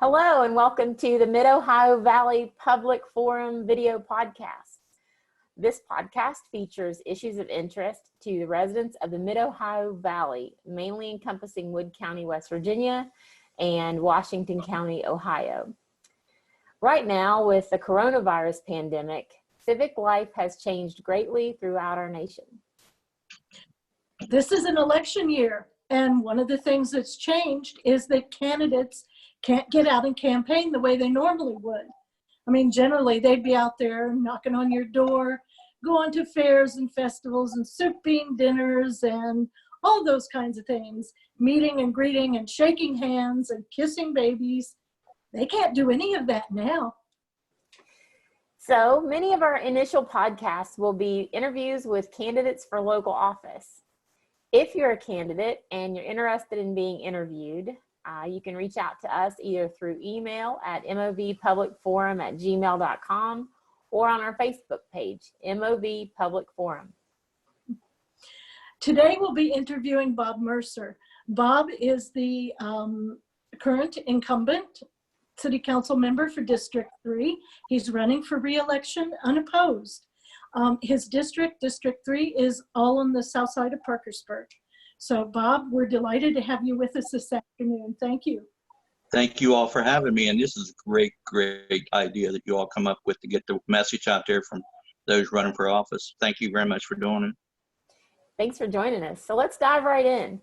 Hello and welcome to the Mid-Ohio Valley Public Forum video podcast. This podcast features issues of interest to the residents of the Mid-Ohio Valley, mainly encompassing Wood County, West Virginia, and Washington County, Ohio. Right now, with the coronavirus pandemic, civic life has changed greatly throughout our nation. This is an election year, and one of the things that's changed is that candidates can't get out and campaign the way they normally would. I mean, generally they'd be out there knocking on your door, going to fairs and festivals and soup bean dinners and all those kinds of things, meeting and greeting and shaking hands and kissing babies. They can't do any of that now. So many of our initial podcasts will be interviews with candidates for local office. If you're a candidate and you're interested in being interviewed, you can reach out to us either through email at movpublicforum@gmail.com or on our Facebook page, MOV Public Forum. Today we'll be interviewing Bob Mercer. Bob is the current incumbent city council member for District 3. He's running for re-election unopposed. His district, District 3, is all on the south side of Parkersburg. So Bob, we're delighted to have you with us this afternoon. Thank you. Thank you all for having me. And this is a great idea that you all come up with to get the message out there from those running for office. Thank you very much for doing it. Thanks for joining us. So let's dive right in.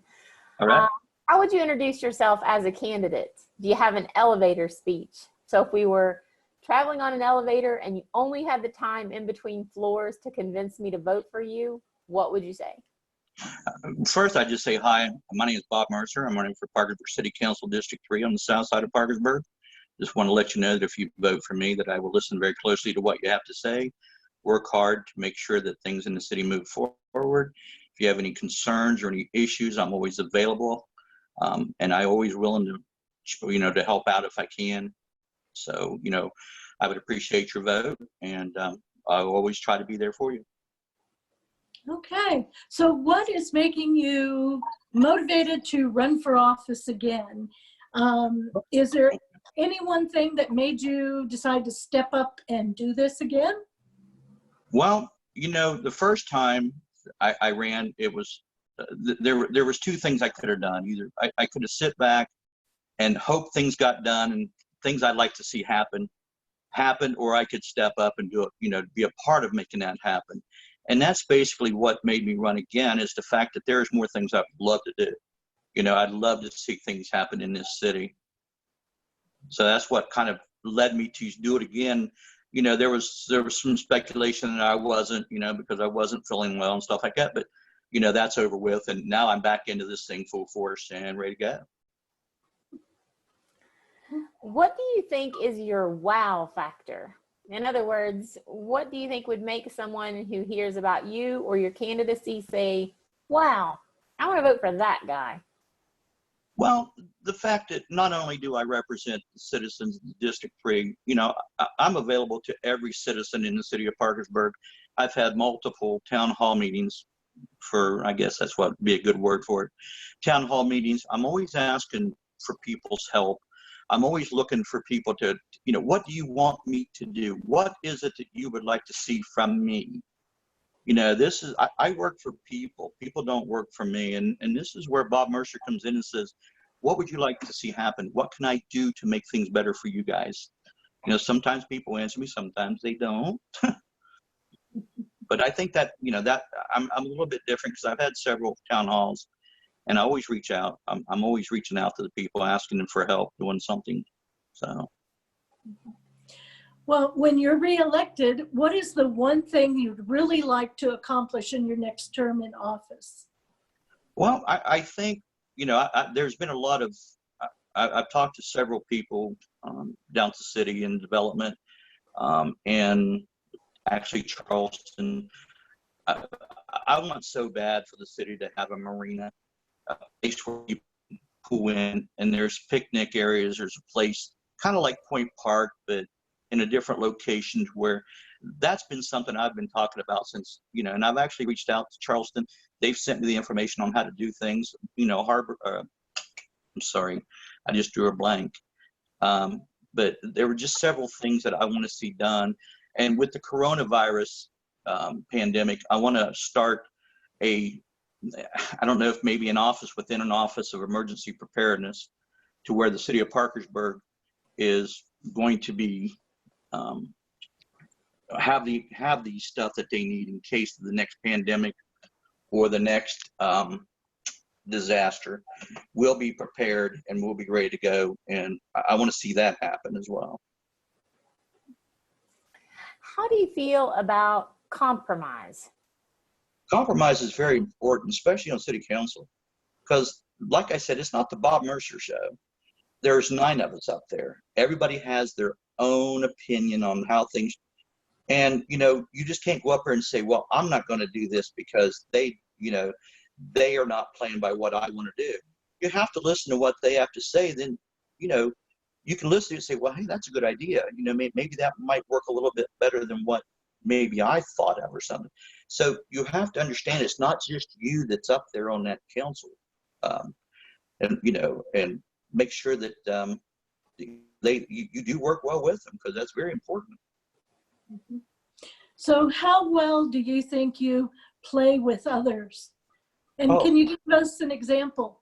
All right. How would you introduce yourself as a candidate? Do you have an elevator speech? So if we were traveling on an elevator and you only had the time in between floors to convince me to vote for you, what would you say? First, I just say hi. My name is Bob Mercer. I'm running for Parkersburg City Council District 3 on the south side of Parkersburg. Just want to let you know that if you vote for me, that I will listen very closely to what you have to say, work hard to make sure that things in the city move forward. If you have any concerns or any issues, I'm always available. And I'm always willing to, to help out if I can. So, I would appreciate your vote, and I'll always try to be there for you. Okay, so what is making you motivated to run for office again? Is there any one thing that made you decide to step up and do this again? Well, the first time I ran, it was there was two things I could have done. Either I could have sit back and hope things got done and things I'd like to see happened, or I could step up and do it, be a part of making that happen. And that's basically what made me run again, is the fact that there's more things I'd love to do. I'd love to see things happen in this city. So that's what kind of led me to do it again. There was some speculation that I wasn't, because I wasn't feeling well and stuff like that. But, that's over with. And now I'm back into this thing full force and ready to go. What do you think is your wow factor? In other words, what do you think would make someone who hears about you or your candidacy say, wow, I want to vote for that guy? Well, the fact that not only do I represent the citizens of District 3, I'm available to every citizen in the city of Parkersburg. I've had multiple town hall meetings for, I guess that's what would be a good word for it, town hall meetings. I'm always asking for people's help. I'm always looking for people to, what do you want me to do? What is it that you would like to see from me? This is, I work for people. People don't work for me. And this is where Bob Mercer comes in and says, what would you like to see happen? What can I do to make things better for you guys? Sometimes people answer me, sometimes they don't. But I think that, that I'm a little bit different because I've had several town halls. And I always reach out. I'm always reaching out to the people, asking them for help doing something. So. Well, when you're reelected, what is the one thing you'd really like to accomplish in your next term in office? Well, I think, there's been a lot of, I've talked to several people down to city and development, and actually Charleston. I want so bad for the city to have a marina. A place where you pull in, and there's picnic areas. There's a place kind of like Point Park, but in a different location, where that's been something I've been talking about since, and I've actually reached out to Charleston. They've sent me the information on how to do things, Harbor, I'm sorry, I just drew a blank. But there were just several things that I want to see done. And with the coronavirus pandemic, I want to start I don't know if maybe an office within an office of emergency preparedness, to where the city of Parkersburg is going to be have the stuff that they need in case of the next pandemic or the next disaster. We'll be prepared and we'll be ready to go, and I want to see that happen as well. How do you feel about compromise? Compromise is very important, especially on city council, because like I said, it's not the Bob Mercer show. There's 9 of us up there. Everybody has their own opinion on how things, and you know, you just can't go up there and say, well, I'm not going to do this because they are not playing by what I want to do. You have to listen to what they have to say. Then, you know, you can listen and say, well, hey, that's a good idea. You know, maybe that might work a little bit better than what maybe I thought of or something. So you have to understand it's not just you that's up there on that council, and you know, and make sure that you do work well with them, because that's very important. Mm-hmm. So how well do you think you play with others? And can you give us an example?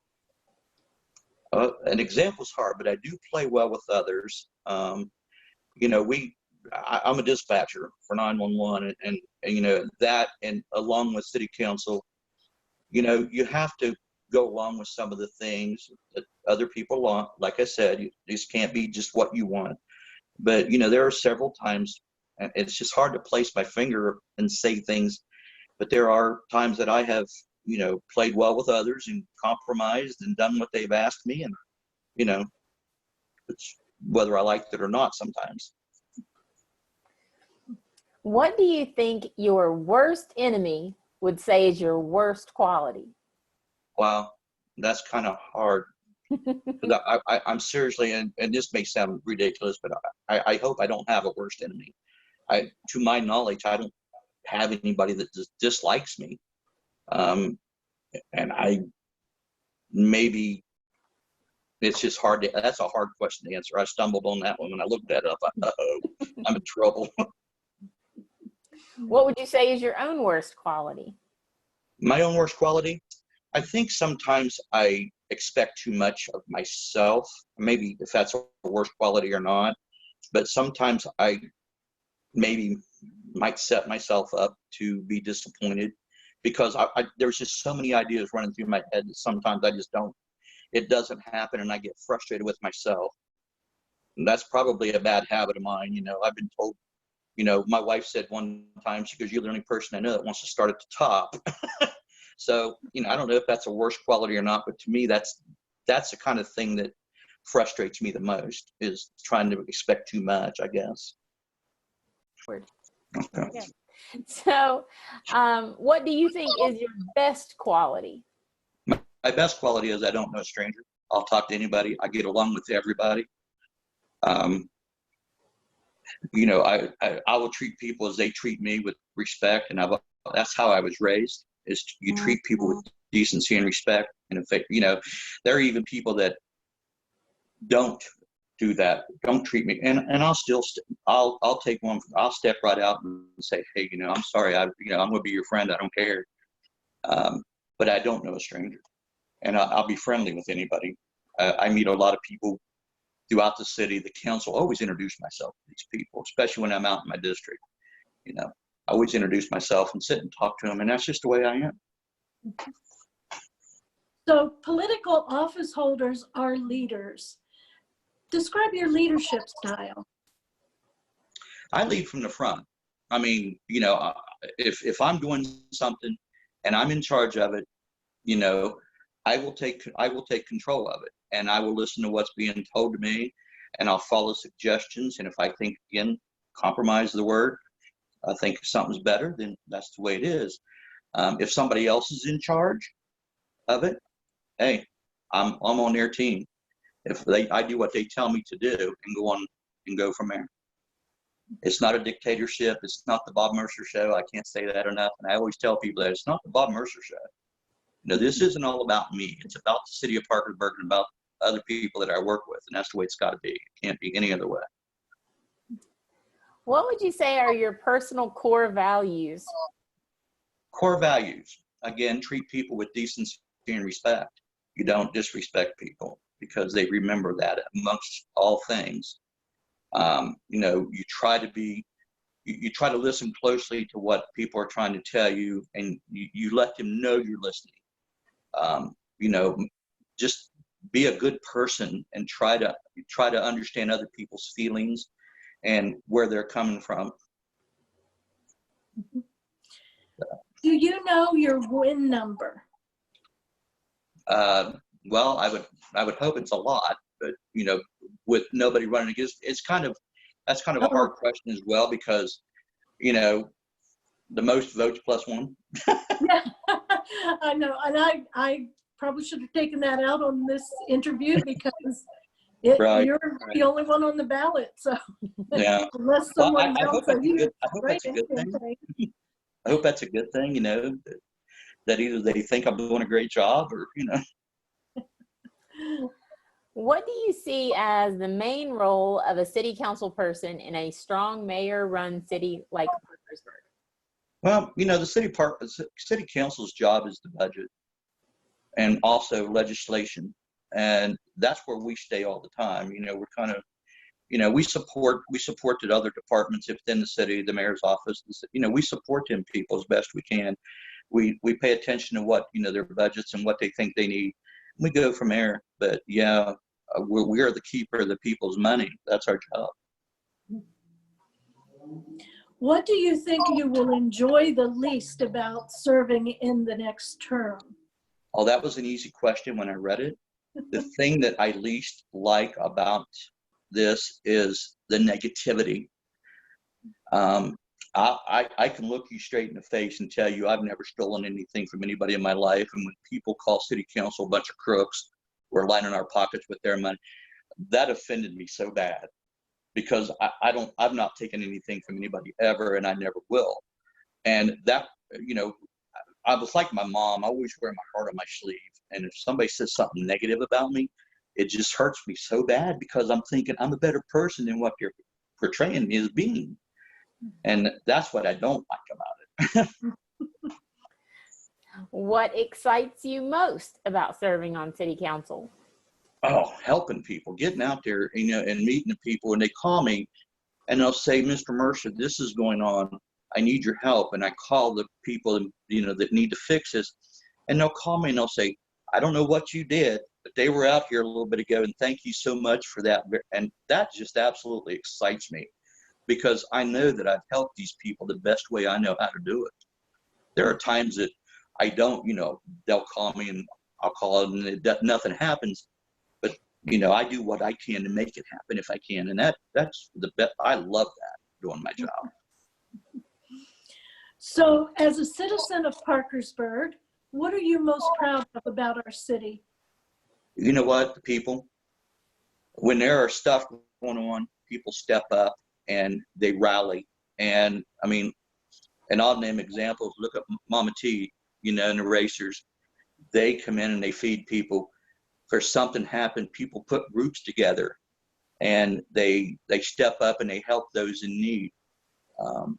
An example is hard, but I do play well with others. You know, I'm a dispatcher for 911, and you know that, and along with city council, you know, you have to go along with some of the things that other people want. Like I said, you just can't be just what you want. But you know, there are several times, and it's just hard to place my finger and say things, but there are times that I have, you know, played well with others and compromised and done what they've asked me, and you know, it's whether I liked it or not sometimes. What do you think your worst enemy would say is your worst quality? Wow, that's kind of hard. I'm seriously, and this may sound ridiculous, but I hope I don't have a worst enemy. To my knowledge, I don't have anybody that dislikes me. And maybe it's just hard to, that's a hard question to answer. I stumbled on that one when I looked that up. Uh-oh, I'm in trouble. What would you say is your own worst quality? My own worst quality? I think sometimes I expect too much of myself. Maybe if that's a worst quality or not, but sometimes I maybe might set myself up to be disappointed, because there's just so many ideas running through my head that sometimes it doesn't happen, and I get frustrated with myself. And that's probably a bad habit of mine. You know, I've been told, you know, my wife said one time, she goes, you're the only person I know that wants to start at the top. So, you know, I don't know if that's a worst quality or not, but to me, that's the kind of thing that frustrates me the most, is trying to expect too much, I guess. Word. Okay. Yeah. So, what do you think is your best quality? My best quality is I don't know a stranger. I'll talk to anybody. I get along with everybody. You know, I will treat people as they treat me, with respect, and that's how I was raised. Is you treat people with decency and respect. And in fact, you know, there are even people that don't do that, don't treat me, and I'll still I'll take one. I'll step right out and say, hey, you know, I'm sorry. I'm going to be your friend. I don't care. But I don't know a stranger, and I'll be friendly with anybody. I meet a lot of people throughout the city. The council, always introduce myself to these people, especially when I'm out in my district. You know, I always introduce myself and sit and talk to them, and that's just the way I am. So political office holders are leaders. Describe your leadership style. I lead from the front. I mean, you know, if I'm doing something and I'm in charge of it, you know, I will take control of it, and I will listen to what's being told to me, and I'll follow suggestions. And if I think, again, compromise the word, I think if something's better, then that's the way it is. If somebody else is in charge of it, hey, I'm on their team. If I do what they tell me to do, and go from there. It's not a dictatorship. It's not the Bob Mercer show. I can't say that enough. And I always tell people that it's not the Bob Mercer show. You know, this isn't all about me. It's about the city of Parkersburg and about other people that I work with, and that's the way it's got to be. It can't be any other way. What would you say are your personal core values? Core values, again, treat people with decency and respect. You don't disrespect people because they remember that amongst all things. You try to be, you try to listen closely to what people are trying to tell you, and you let them know you're listening. Just be a good person and try to understand other people's feelings and where they're coming from. Do you know your win number? Well, I would hope it's a lot, but with nobody running against, that's kind of a hard question as well, because the most votes plus one. Yeah, I know, and I probably should have taken that out on this interview because Right, you're right. the only one on the ballot. So Yeah. unless Well, someone I hope mounts a that's a huge good. I hope that's a good thing. campaign. I hope that's a good thing. That either they think I'm doing a great job, or What do you see as the main role of a city council person in a strong mayor-run city like Parkersburg? Well, the city council's job is the budget and also legislation, and that's where we stay all the time. We're kind of, we supported other departments within the city, the mayor's office. We support them people as best we can. We pay attention to what their budgets and what they think they need. We go from there. But yeah, we are the keeper of the people's money. That's our job. What do you think you will enjoy the least about serving in the next term? Oh, that was an easy question when I read it. The thing that I least like about this is the negativity. I can look you straight in the face and tell you I've never stolen anything from anybody in my life. And when people call city council a bunch of crooks, we're lining our pockets with their money, that offended me so bad, because I've not taken anything from anybody ever, and I never will. And that, I was like my mom. I always wear my heart on my sleeve. And if somebody says something negative about me, it just hurts me so bad, because I'm thinking I'm a better person than what you're portraying me as being. And that's what I don't like about it. What excites you most about serving on city council? Oh, helping people, getting out there, and meeting the people. And they call me and they'll say, Mr. Mercer, this is going on. I need your help. And I call the people, that need to fix this. And they'll call me and they'll say, I don't know what you did, but they were out here a little bit ago, and thank you so much for that. And that just absolutely excites me, because I know that I've helped these people the best way I know how to do it. There are times that I don't, they'll call me and I'll call and nothing happens. But, I do what I can to make it happen if I can. And that's the best. I love that, doing my job. So as a citizen of Parkersburg, what are you most proud of about our city? You know what, the people, when there are stuff going on, people step up and they rally. And and I'll name examples. Look at Mama T, and the racers. They come in and they feed people. For something happened, people put groups together and they step up and they help those in need.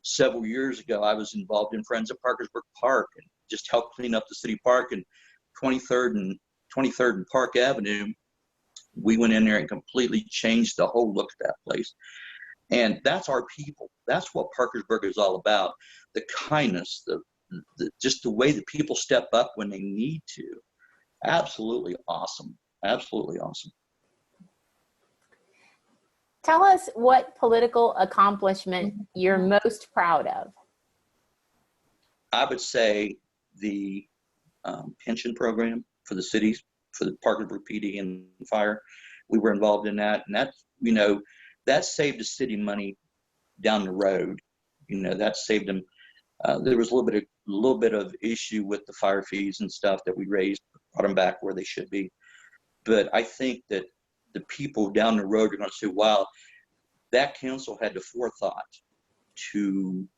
Several years ago, I was involved in Friends of Parkersburg Park and just helped clean up the city park, and 23rd and Park Avenue. We went in there and completely changed the whole look of that place. And that's our people. That's what Parkersburg is all about. The kindness, just the way that people step up when they need to. Absolutely awesome. Absolutely awesome. Tell us what political accomplishment you're most proud of. I would say the pension program for the cities, for the Parkersburg PD and fire. We were involved in that, and that saved the city money down the road. That saved them. There was a little bit of issue with the fire fees and stuff that we raised, brought them back where they should be. But I think that the people down the road are going to say, wow, that council had the forethought to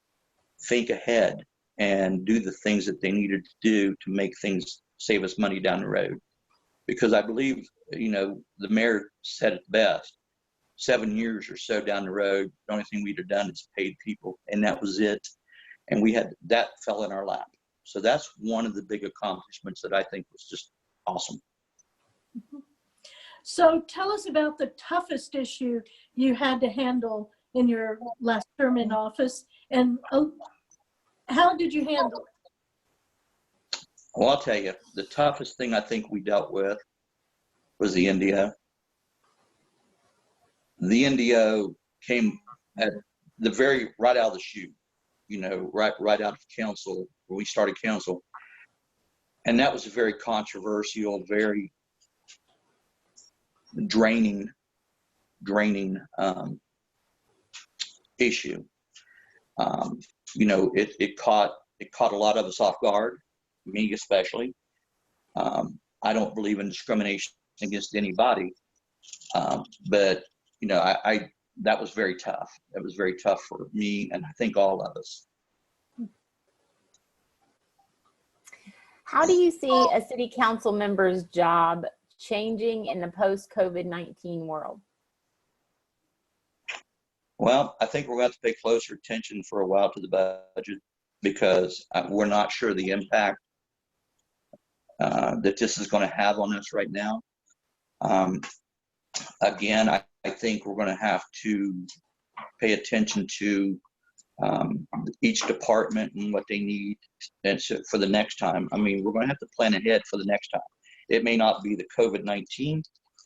think ahead and do the things that they needed to do to make things save us money down the road. Because I believe, the mayor said it best. 7 years or so down the road, the only thing we'd have done is paid people, and that was it. And we had that fell in our lap. So that's one of the big accomplishments that I think was just awesome. So tell us about the toughest issue you had to handle in your last term in office, and how did you handle it? Well, I'll tell you, the toughest thing I think we dealt with was the NDO. The NDO came at the right out of the chute, you know, right out of council, when we started council. And that was a very controversial, very draining issue. You know, it caught a lot of us off guard, me especially. I don't believe in discrimination against anybody, but you know, that was very tough. It was very tough for me, and I think all of us. How do you see a city council member's job changing in the post-COVID-19 world? Well, I think we're going to have to pay closer attention for a while to the budget, because we're not sure the impact that this is going to have on us right now. Again, I think we're going to have to pay attention to each department and what they need, and so for the next time. I mean, we're going to have to plan ahead for the next time. It may not be the COVID-19,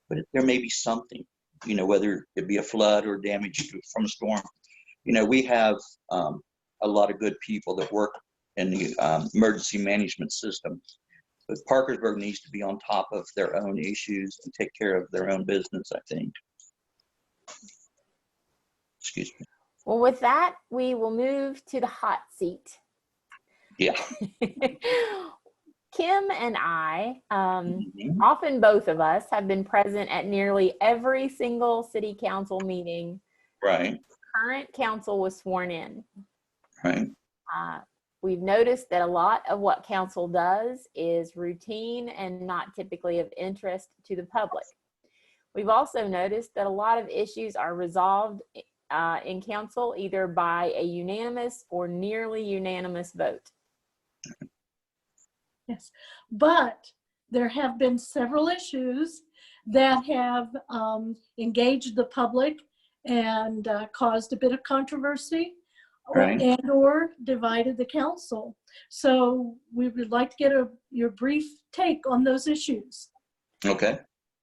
but there may be something, you know, whether it be a flood or damage from a storm. You know, we have a lot of good people that work in the emergency management system, but Parkersburg needs to be on top of their own issues and take care of their own business, I think. Excuse me. Well, with that, we will move to the hot seat. Yeah. Kim and I, often both of us, have been present at nearly every single city council meeting. Right. Current council was sworn in. Right. We've noticed that a lot of what council does is routine and not typically of interest to the public. We've also noticed that a lot of issues are resolved in council either by a unanimous or nearly unanimous vote. Yes, but there have been several issues that have engaged the public and caused a bit of controversy, Right. and or divided the council. So we would like to get your brief take on those issues. Okay.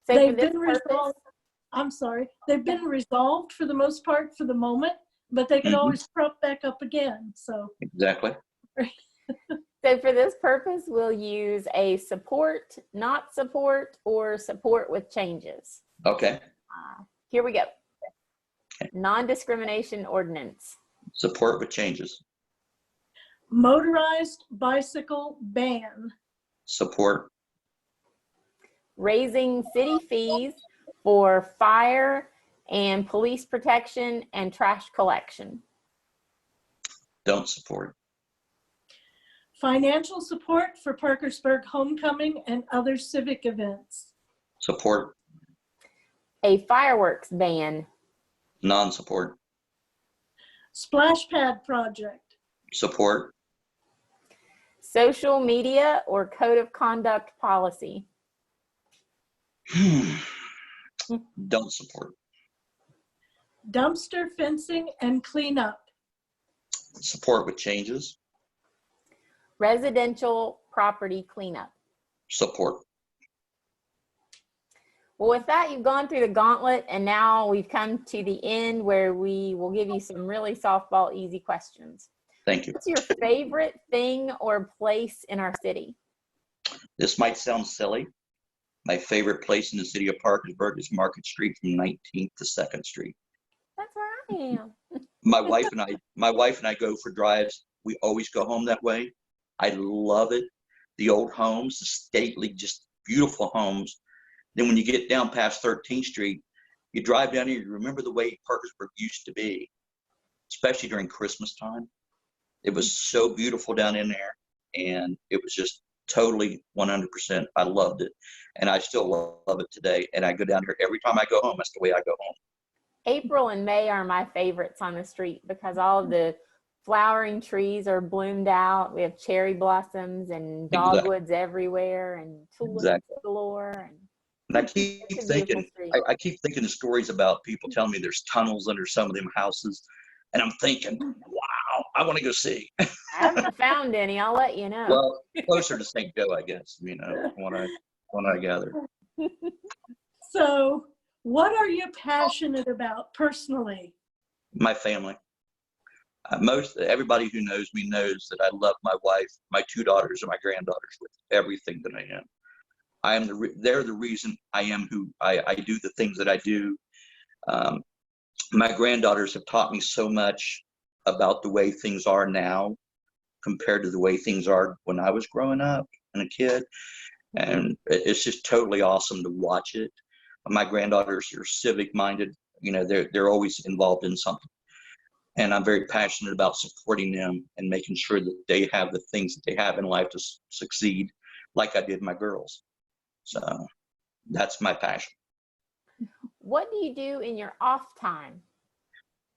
So They've been resolved. I'm sorry. They've been resolved for the most part for the moment, but they could always crop back up again. So Exactly. So for this purpose, we'll use a support, not support, or support with changes. Okay. Here we go. Non-discrimination ordinance. Support with changes. motorized bicycle ban. Support. Raising city fees for fire and police protection and trash collection. Don't support. Financial support for Parkersburg homecoming and other civic events. Support. A fireworks ban. Non-support. Splash pad project. Support. Social media or code of conduct policy. Don't support. Dumpster fencing and cleanup. Support with changes. Residential property cleanup. Support. Well, with that, you've gone through the gauntlet, and now we've come to the end where we will give you some really softball, easy questions. Thank you. What's your favorite thing or place in our city? This might sound silly. My favorite place in the city of Parkersburg is Market Street from 19th to 2nd Street. That's where I am. My wife and I go for drives. We always go home that way. I love it. The old homes, the stately, just beautiful homes. Then when you get down past 13th Street, you drive down here, you remember the way Parkersburg used to be, especially during Christmas time. It was so beautiful down in there, and it was just totally 100%. I loved it, and I still love it today. And I go down here every time I go home. That's the way I go home. April and May are my favorites on the street because all of the flowering trees are bloomed out. We have cherry blossoms and dogwoods everywhere and tulips galore. And I keep thinking, I keep thinking of stories about people telling me there's tunnels under some of them houses, and I'm thinking, wow, I want to go see. I haven't found any. I'll let you know. Well, closer to St. Joe, I guess. You know, when I gather. So, what are you passionate about personally? My family. Everybody who knows me knows that I love my wife, my 2 daughters, and my granddaughters with everything that I am. They're the reason I am who I do the things that I do. My granddaughters have taught me so much about the way things are now compared to the way things are when I was growing up and a kid. And it's just totally awesome to watch it. My granddaughters are civic minded. You know, they're always involved in something. And I'm very passionate about supporting them and making sure that they have the things that they have in life to succeed, like I did my girls. So that's my passion. What do you do in your off time?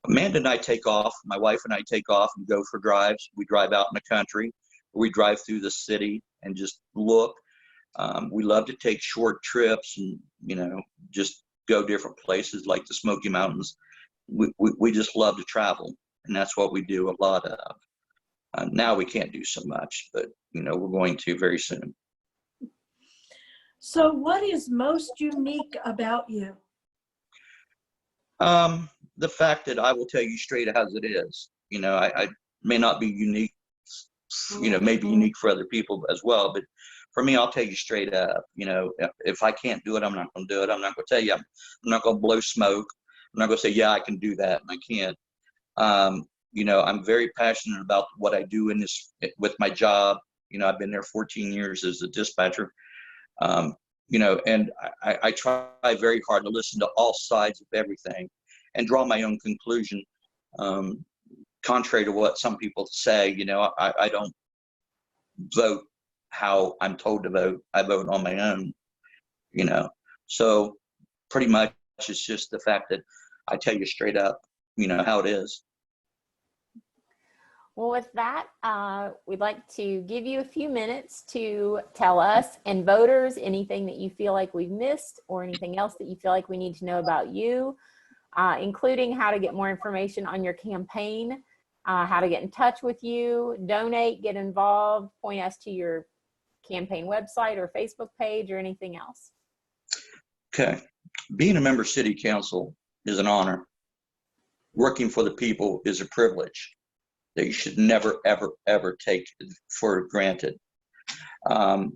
Amanda and I take off. My wife and I take off and go for drives. We drive out in the country. We drive through the city and just look. We love to take short trips and, you know, just go different places like the Smoky Mountains. We just love to travel, and that's what we do a lot of. Now we can't do so much, but, you know, we're going to very soon. So what is most unique about you? The fact that I will tell you straight as it is. You know, I may not be unique, you know, maybe unique for other people as well, but for me, I'll tell you straight up. You know, if I can't do it, I'm not going to do it. I'm not going to tell you. I'm not going to blow smoke. I'm not going to say, yeah, I can do that, and I can't. You know, I'm very passionate about what I do with my job. You know, I've been there 14 years as a dispatcher. You know, and I try very hard to listen to all sides of everything and draw my own conclusion. Contrary to what some people say, you know, I don't vote how I'm told to vote. I vote on my own, you know. So pretty much it's just the fact that I tell you straight up, you know, how it is. Well, with that, we'd like to give you a few minutes to tell us and voters anything that you feel like we've missed or anything else that you feel like we need to know about you, including how to get more information on your campaign, how to get in touch with you, donate, get involved, point us to your campaign website or Facebook page or anything else. Okay. Being a member of City Council is an honor. Working for the people is a privilege that you should never, ever, ever take for granted. And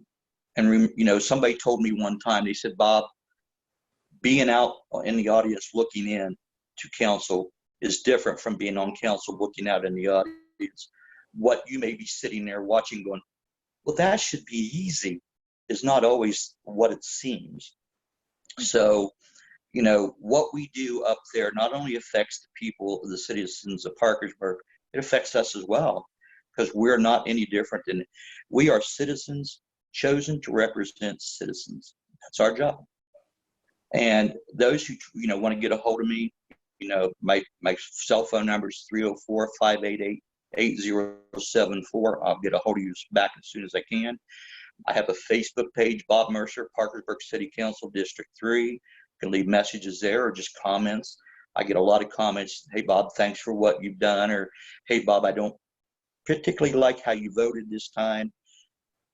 you know, somebody told me one time, they said, Bob, being out in the audience looking in to council is different from being on council looking out in the audience. What you may be sitting there watching going, well, that should be easy, is not always what it seems. So, you know, what we do up there not only affects the people, the citizens of Parkersburg, it affects us as well, because we're not any different than, we are citizens chosen to represent citizens. That's our job. And those who, you know, want to get a hold of me, you know, my cell phone number is 304-588-8074. I'll get a hold of you back as soon as I can. I have a Facebook page, Bob Mercer, Parkersburg City Council, District 3. You can leave messages there or just comments. I get a lot of comments. Hey, Bob, thanks for what you've done. Or, hey, Bob, I don't particularly like how you voted this time.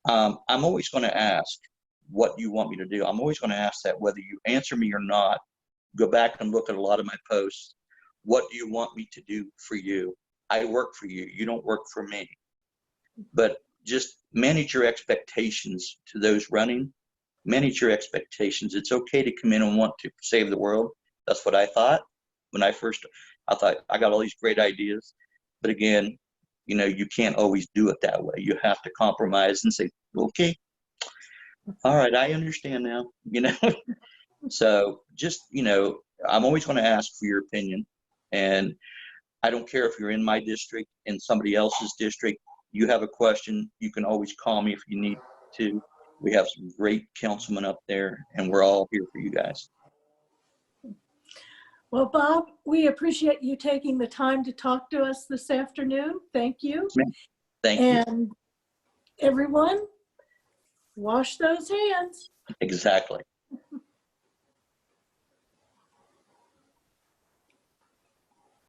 I'm always going to ask what you want me to do. I'm always going to ask that, whether you answer me or not. Go back and look at a lot of my posts. What do you want me to do for you? I work for you. You don't work for me. But just manage your expectations to those running. Manage your expectations. It's okay to come in and want to save the world. That's what I thought. When I thought I got all these great ideas. But again, you know, you can't always do it that way. You have to compromise and say, okay, all right, I understand now, you know. So just, you know, I'm always going to ask for your opinion. And I don't care if you're in my district, in somebody else's district, you have a question, you can always call me if you need to. We have some great councilmen up there, and we're all here for you guys. Well, Bob, we appreciate you taking the time to talk to us this afternoon. Thank you. Thank you. And everyone, wash those hands. Exactly.